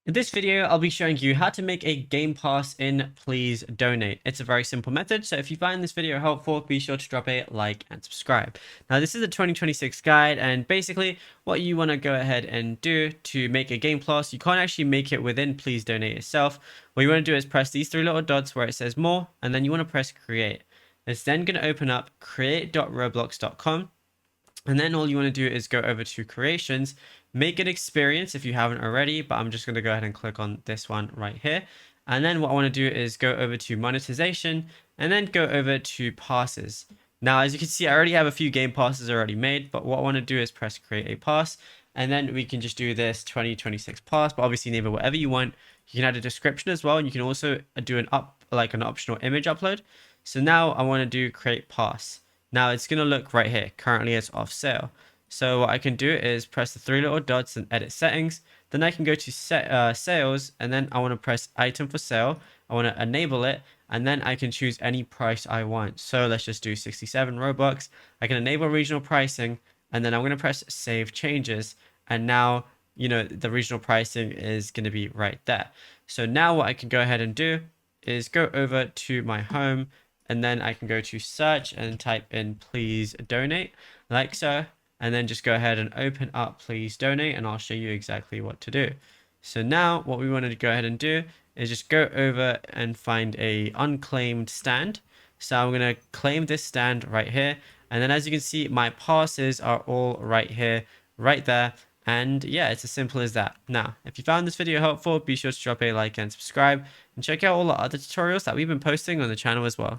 In this video, I'll be showing you how to make a game pass in Please Donate. It's a very simple method, so if you find this video helpful, be sure to drop a like and subscribe. Now, this is a 2026 guide, and basically what you want to go ahead and do to make a game pass, you can't actually make it within Please Donate itself. What you want to do is press these three little dots where it says more, and then you want to press create. It's then going to open up create.roblox.com. And then all you want to do is go over to creations, make an experience if you haven't already, but I'm just going to go ahead and click on this one right here. And then what I want to do is go over to monetization and then go over to passes. Now, as you can see, I already have a few game passes already made, but what I want to do is press create a pass. And then we can just do this 2026 pass, but obviously name it whatever you want. You can add a description as well. And you can also do an optional image upload. So now I want to do create pass. Now it's going to look right here. Currently it's off sale. So what I can do is press the three little dots and edit settings. Then I can go to sales, and then I want to press item for sale. I want to enable it, and then I can choose any price I want. So let's just do 67 Robux. I can enable regional pricing, and then I'm going to press save changes. And now, the regional pricing is going to be right there. So now what I can go ahead and do is go over to my home, and then I can go to search and type in please donate, like so. And then just go ahead and open up please donate, and I'll show you exactly what to do. So now what we wanted to go ahead and do is just go over and find a unclaimed stand. So I'm going to claim this stand right here. And then as you can see, my passes are all right here, right there. And yeah, it's as simple as that. Now, if you found this video helpful, be sure to drop a like and subscribe, and check out all the other tutorials that we've been posting on the channel as well.